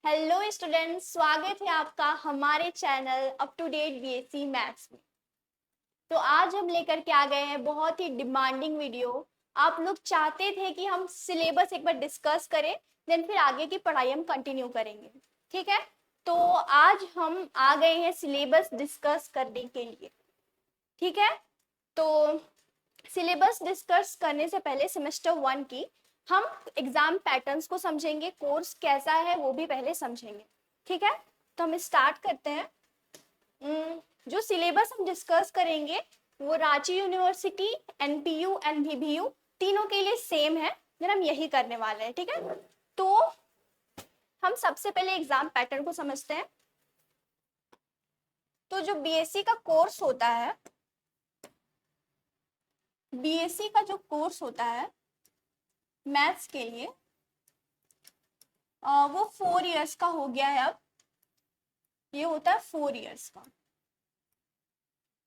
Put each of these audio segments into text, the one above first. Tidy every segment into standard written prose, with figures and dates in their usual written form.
Hello students, स्वागत है आपका हमारे channel up to date BSc maths में। तो आज हम लेकर के आ गए हैं बहुत ही डिमांडिंग वीडियो। आप लोग चाहते थे कि हम सिलेबस एक बार डिस्कस करें, देन फिर आगे की पढ़ाई हम कंटिन्यू करेंगे। ठीक है, तो आज हम आ गए हैं सिलेबस डिस्कस करने के लिए। ठीक है, तो सिलेबस डिस्कस करने से पहले सेमेस्टर 1 की हम एग्जाम पैटर्न्स को समझेंगे, कोर्स कैसा है वो भी पहले समझेंगे। ठीक है, तो हम स्टार्ट करते हैं। जो सिलेबस हम डिस्कस करेंगे वो रांची यूनिवर्सिटी, एनपीयू एंड वीबीयू तीनों के लिए सेम है, फिर हम यही करने वाले हैं। ठीक है, तो हम सबसे पहले एग्जाम पैटर्न को समझते हैं। तो जो बीएससी का कोर्स होता है, बीएससी का जो कोर्स होता है मैथ्स के लिए, वो 4 इयर्स का हो गया है। अब ये होता है 4 इयर्स का।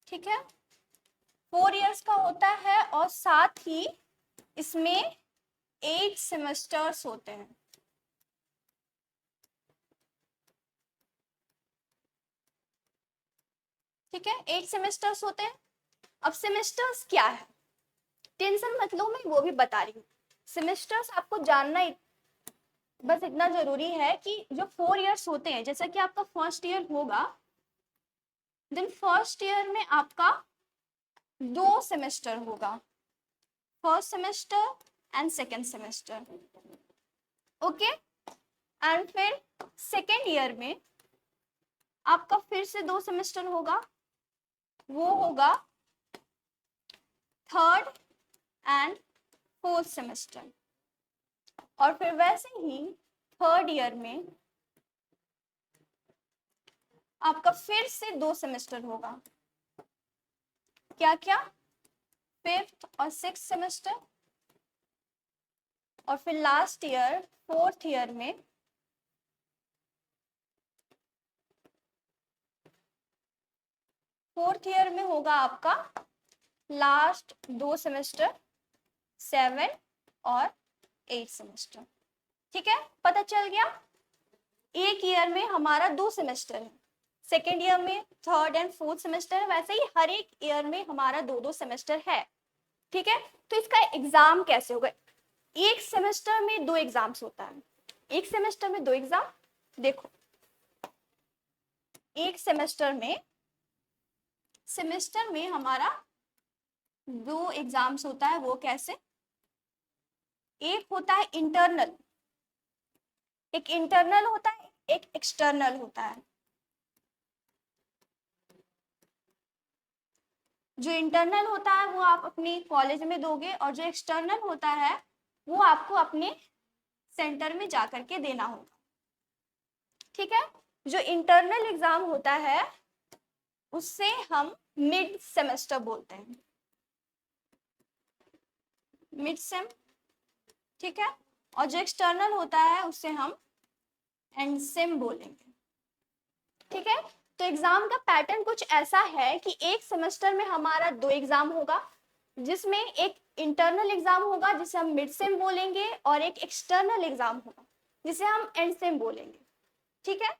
ठीक है, 4 इयर्स का होता है और साथ ही इसमें 8 सेमेस्टर्स होते हैं। ठीक है, 8 सेमेस्टर्स होते हैं। अब सेमेस्टर्स क्या है, टेंशन मत लो, मैं वो भी बता रही हूँ। सेमेस्टर्स आपको जानना बस इतना जरूरी है कि जो 4 इयर्स होते हैं, जैसा कि आपका फर्स्ट ईयर होगा, देन फर्स्ट ईयर में आपका 2 सेमेस्टर होगा, first semester and second semester. Okay, and फिर सेकेंड ईयर में आपका फिर से 2 सेमेस्टर होगा, वो होगा थर्ड एंड फोर्थ सेमेस्टर। और फिर वैसे ही थर्ड ईयर में आपका फिर से 2 सेमेस्टर होगा। क्या क्या, फिफ्थ और सिक्स सेमेस्टर। और फिर लास्ट ईयर फोर्थ ईयर में होगा आपका लास्ट 2 सेमेस्टर, 7 और 8 सेमेस्टर। ठीक है, पता चल गया। एक ईयर में हमारा 2 सेमेस्टर है, सेकेंड ईयर में थर्ड एंड फोर्थ सेमेस्टर है, वैसे ही हर एक ईयर में हमारा 2-2 सेमेस्टर है। ठीक है, तो इसका एग्जाम कैसे होगा, एक सेमेस्टर में 2 एग्जाम्स होता है। एक सेमेस्टर में 2 एग्जाम, देखो एक सेमेस्टर में हमारा 2 एग्जाम्स होता है। वो कैसे, एक होता है इंटरनल, एक इंटरनल होता है, एक एक्सटर्नल होता है। जो इंटरनल होता है वो आप अपने कॉलेज में दोगे, और जो एक्सटर्नल होता है वो आपको अपने सेंटर में जाकर के देना होगा। ठीक है, जो इंटरनल एग्जाम होता है उससे हम मिड सेमेस्टर बोलते हैं, मिड सेम। ठीक है, और जो एक्सटर्नल होता है उससे हम एंड सेम बोलेंगे। ठीक है, तो एग्जाम का पैटर्न कुछ ऐसा है कि एक सेमेस्टर में हमारा 2 एग्जाम होगा, जिसमें एक इंटरनल एग्जाम होगा जिसे हम मिड सेम बोलेंगे, और एक एक्सटर्नल एग्जाम होगा जिसे हम एंड सेम बोलेंगे। ठीक है,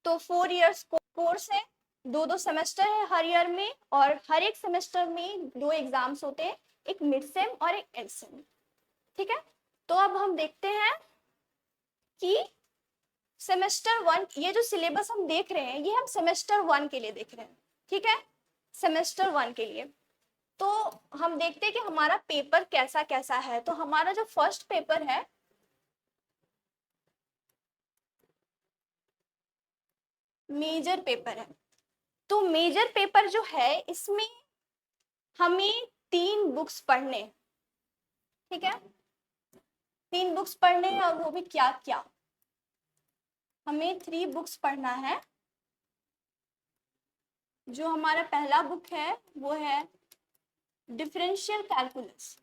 तो 4 इयर्स कोर्स है, 2-2 सेमेस्टर है हर ईयर में, और हर एक सेमेस्टर में 2 एग्जाम्स होते हैं, एक मिड सेम और एक एंड सेम। ठीक है, तो अब हम देखते हैं कि सेमेस्टर 1, ये जो सिलेबस हम देख रहे हैं ये हम सेमेस्टर 1 के लिए देख रहे हैं। ठीक है, सेमेस्टर 1 के लिए तो हम देखते हैं कि हमारा पेपर कैसा कैसा है। तो हमारा जो फर्स्ट पेपर है मेजर पेपर है। तो मेजर पेपर जो है इसमें हमें 3 बुक्स पढ़ने, ठीक है, 3 बुक्स पढ़ने हैं, और वो भी क्या क्या, हमें 3 बुक्स पढ़ना है। जो हमारा पहला बुक है वो है डिफरेंशियल कैलकुलस।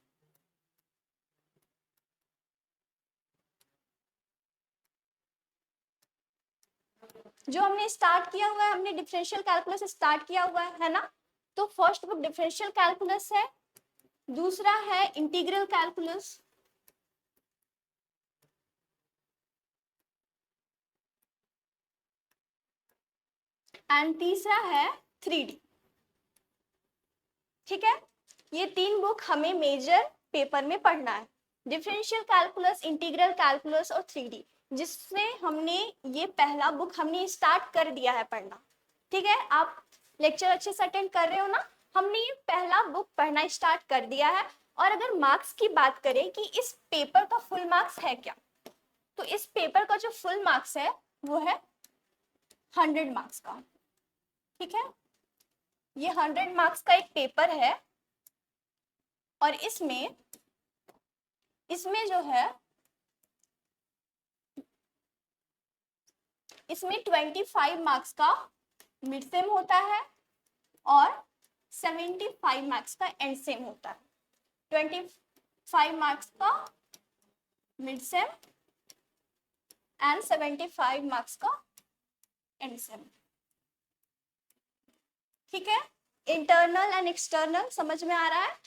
जो हमने स्टार्ट किया हुआ है, हमने डिफरेंशियल कैलकुलस स्टार्ट किया हुआ है ना। तो फर्स्ट बुक डिफरेंशियल कैलकुलस है, दूसरा है इंटीग्रल कैलकुलस, एंड तीसरा है 3D। ठीक है, ये 3 बुक हमें मेजर पेपर में पढ़ना है, डिफरेंशियल कैलकुलस, इंटीग्रल कैलकुलस और 3D, जिससे हमने ये पहला बुक हमने स्टार्ट कर दिया है पढ़ना। ठीक है, आप लेक्चर अच्छे से अटेंड कर रहे हो ना? हमने ये पहला बुक पढ़ना स्टार्ट कर दिया है। और अगर मार्क्स की बात करें कि इस पेपर का फुल मार्क्स है क्या, तो इस पेपर का जो फुल मार्क्स है वो है 100 मार्क्स का। ठीक है, ये 100 मार्क्स का एक पेपर है और इसमें जो है इसमें 25 मार्क्स का मिड सेम होता है और 75 मार्क्स का एंड सेम होता है। 25 मार्क्स का मिड सेम एंड 75 मार्क्स का एंड सेम। ठीक है, इंटरनल एंड एक्सटर्नल समझ में आ रहा है।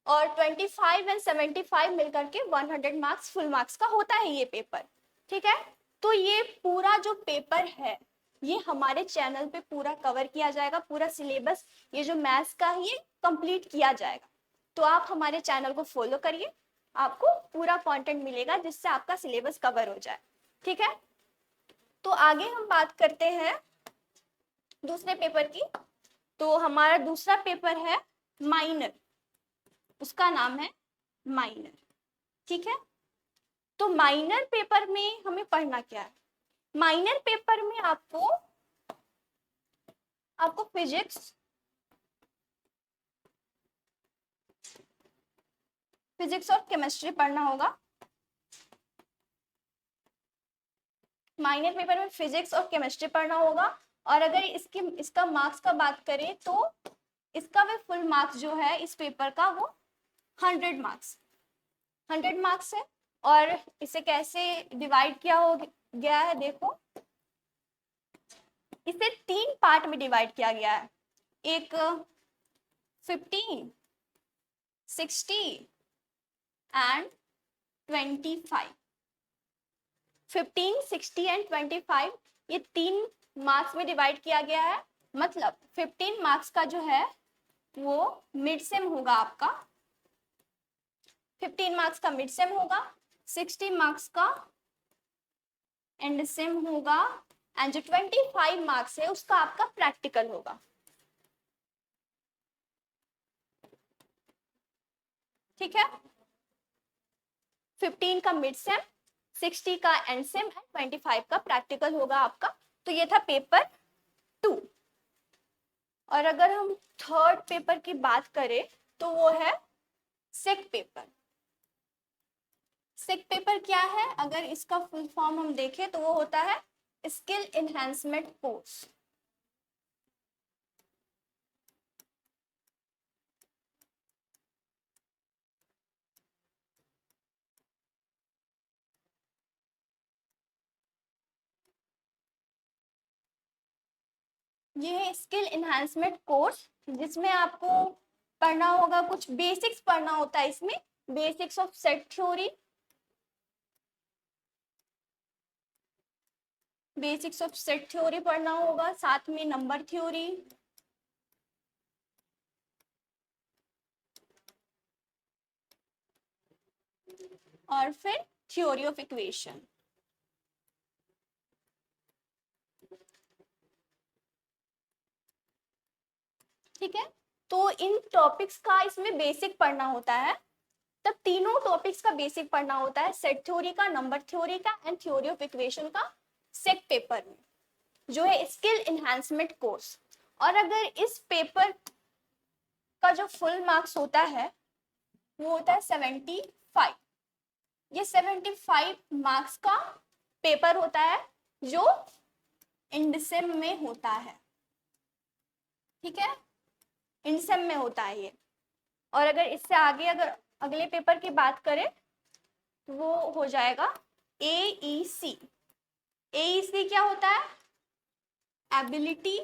और 25 एंड 75 मिलकर के 100 मार्क्स फुल मार्क्स का होता है ये पेपर। ठीक है, तो ये पूरा जो पेपर है ये हमारे चैनल पे पूरा कवर किया जाएगा, पूरा सिलेबस ये जो मैथ्स का है ये कंप्लीट किया जाएगा। तो आप हमारे चैनल को फॉलो करिए, आपको पूरा कंटेंट मिलेगा जिससे आपका सिलेबस कवर हो जाए। ठीक है, तो आगे हम बात करते हैं दूसरे पेपर की। तो हमारा दूसरा पेपर है माइनर, उसका नाम है माइनर। ठीक है, तो माइनर पेपर में हमें पढ़ना क्या है? माइनर पेपर में आपको फिजिक्स और केमिस्ट्री पढ़ना होगा। माइनर पेपर में फिजिक्स और केमिस्ट्री पढ़ना होगा। और अगर इसका मार्क्स का बात करें तो इसका भी फुल मार्क्स जो है इस पेपर का वो 100 मार्क्स है। और इसे कैसे डिवाइड किया हो गया है, देखो इसे 3 पार्ट में डिवाइड किया गया है। एक 15, 60 एंड 25। 15, 60 एंड 25 ये 3 मार्क्स में डिवाइड किया गया है। मतलब 15 मार्क्स का जो है वो मिड सेम होगा आपका, 15 मार्क्स का मिड सेम होगा, 60 मार्क्स का एंड सेम होगा एंड जो 25 मार्क्स है उसका आपका प्रैक्टिकल होगा। ठीक है, 15 का मिड सेम, 60 का एंड सेम एंड 25 का प्रैक्टिकल होगा आपका। तो ये था पेपर 2। और अगर हम थर्ड पेपर की बात करें तो वो है सेक पेपर। सेक पेपर क्या है? अगर इसका फुल फॉर्म हम देखें तो वो होता है स्किल एनहांसमेंट कोर्स। ये है स्किल एनहांसमेंट कोर्स जिसमें आपको पढ़ना होगा, कुछ बेसिक्स पढ़ना होता है इसमें, बेसिक्स ऑफ सेट थ्योरी, पढ़ना होगा, साथ में नंबर थ्योरी, और फिर थ्योरी ऑफ इक्वेशन। ठीक है, तो इन टॉपिक्स का इसमें बेसिक पढ़ना होता है। तब तीनों टॉपिक्स का बेसिक पढ़ना होता है, सेट थ्योरी का, नंबर थ्योरी का एंड थ्योरी ऑफ इक्वेशन का, सेक पेपर में जो है स्किल एनहांसमेंट कोर्स। और अगर इस पेपर का जो फुल मार्क्स होता है वो होता है 75। ये 75 मार्क्स का पेपर होता है जो इंडसेम में होता है। ठीक है, इंडसेम में होता है ये। और अगर इससे आगे अगर अगले पेपर की बात करें तो वो हो जाएगा AEC। AEC क्या होता है? Ability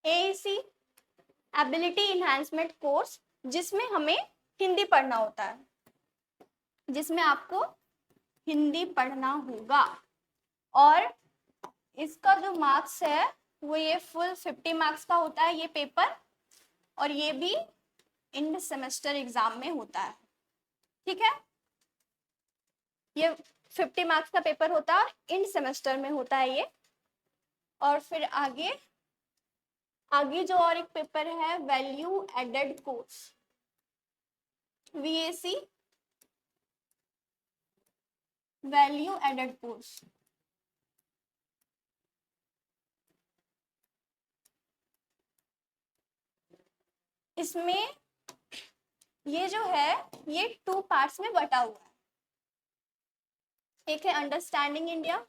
AEC ability enhancement course, जिसमें हमें हिंदी पढ़ना होता है, जिसमें आपको हिंदी पढ़ना होगा। और इसका जो मार्क्स है वो ये फुल 50 मार्क्स का होता है ये पेपर, और ये भी इन सेमेस्टर एग्जाम में होता है। ठीक है, ये 50 मार्क्स का पेपर होता है, इन सेमेस्टर में होता है ये। और फिर आगे जो और एक पेपर है value added course, VAC value added course. इसमें ये जो है ये 2 पार्ट्स में बटा हुआ है। एक है अंडरस्टैंडिंग इंडिया,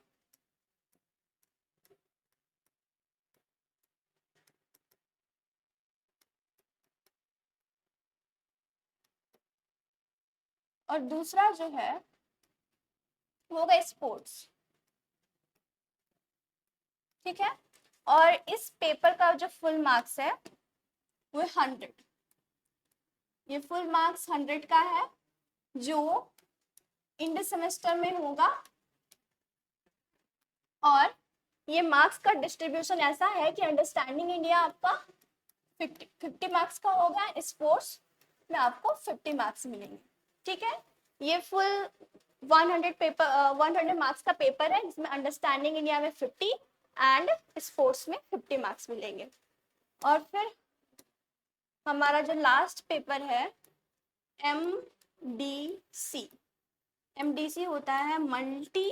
और दूसरा जो है वो होगा स्पोर्ट्स। ठीक है, और इस पेपर का जो फुल मार्क्स है वो 100, ये फुल मार्क्स 100 का है जो इंड सेमेस्टर में होगा। और ये मार्क्स का डिस्ट्रीब्यूशन ऐसा है कि अंडरस्टैंडिंग इंडिया आपका 50 मार्क्स का होगा, स्पोर्ट्स में आपको 50 मार्क्स मिलेंगे। ठीक है, ये फुल 100 मार्क्स का पेपर है, जिसमें अंडरस्टैंडिंग इंडिया में 50 एंड स्पोर्ट्स में 50 मार्क्स मिलेंगे। और फिर हमारा जो लास्ट पेपर है MDC होता है मल्टी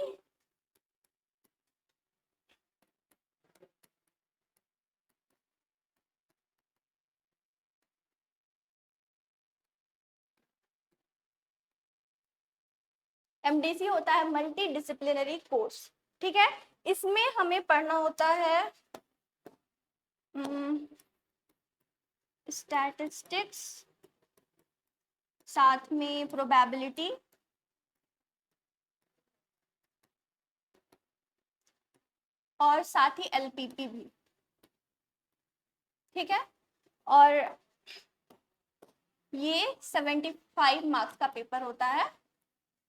MDC होता है मल्टी डिसिप्लिनरी कोर्स। ठीक है, इसमें हमें पढ़ना होता है स्टैटिस्टिक्स, साथ में प्रोबेबिलिटी, और साथ ही LPP भी। ठीक है, और ये 75 मार्क्स का पेपर होता है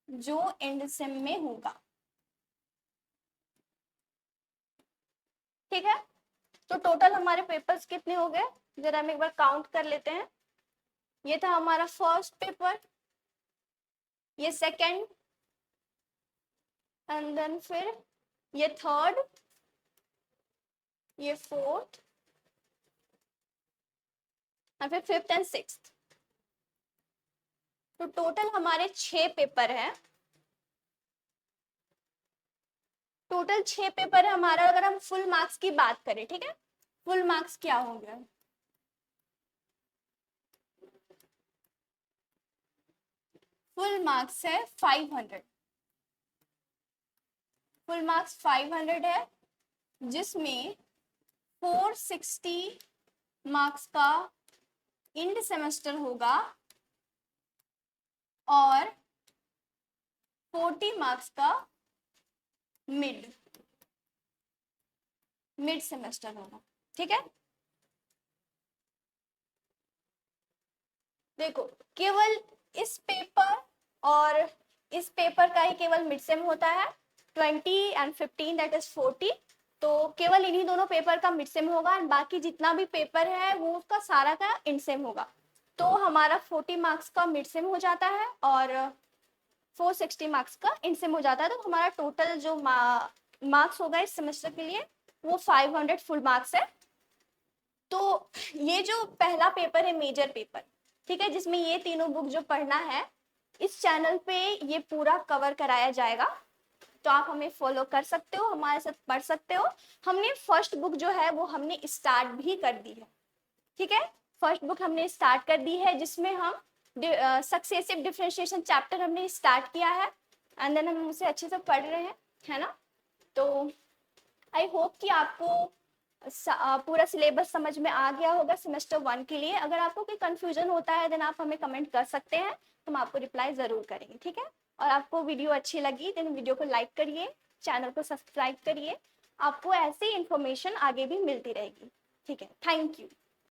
जो एंड सेम में होगा। ठीक है, तो टोटल हमारे पेपर्स कितने हो गए, जरा हम एक बार काउंट कर लेते हैं। ये था हमारा फर्स्ट पेपर, ये सेकंड, एंड देन फिर ये थर्ड, ये फोर्थ, और फिर फिफ्थ एंड सिक्स्थ। तो टोटल हमारे 6 पेपर हैं, टोटल 6 पेपर है हमारा। अगर हम फुल मार्क्स की बात करें, ठीक है, फुल मार्क्स क्या हो गया, फुल मार्क्स है 500, फुल मार्क्स 500 है, जिसमें 460 मार्क्स का इंड सेमेस्टर होगा और 40 मार्क्स का मिड सेमेस्टर होगा। ठीक है, देखो केवल इस पेपर और इस पेपर का ही केवल मिड सेम होता है, 20 एंड 15 दैट इज 40। तो केवल इन्हीं दोनों पेपर का मिड सेम होगा, एंड बाकी जितना भी पेपर है वो उसका सारा का इंड सेम होगा। तो हमारा 40 मार्क्स का मिड सेम हो जाता है और 460 मार्क्स का इंड सेम हो जाता है। तो हमारा टोटल जो मार्क्स होगा इस सेमेस्टर के लिए वो 500 फुल मार्क्स है। तो ये जो पहला पेपर है मेजर पेपर, ठीक है, जिसमें ये तीनों बुक जो पढ़ना है, इस चैनल पे ये पूरा कवर कराया जाएगा। तो आप हमें फॉलो कर सकते हो, हमारे साथ पढ़ सकते हो। हमने फर्स्ट बुक जो है वो हमने स्टार्ट भी कर दी है। ठीक है, फर्स्ट बुक हमने स्टार्ट कर दी है, जिसमें हम सक्सेसिव डिफरेंशिएशन चैप्टर हमने स्टार्ट किया है, एंड देन हम उसे अच्छे से पढ़ रहे हैं, है ना। तो आई होप कि आपको पूरा सिलेबस समझ में आ गया होगा सेमेस्टर 1 के लिए। अगर आपको कोई कंफ्यूजन होता है देन आप हमें कमेंट कर सकते हैं, तो हम आपको रिप्लाई जरूर करेंगे। ठीक है, और आपको वीडियो अच्छी लगी देन वीडियो को लाइक करिए, चैनल को सब्सक्राइब करिए, आपको ऐसी इंफॉर्मेशन आगे भी मिलती रहेगी। ठीक है, थैंक यू।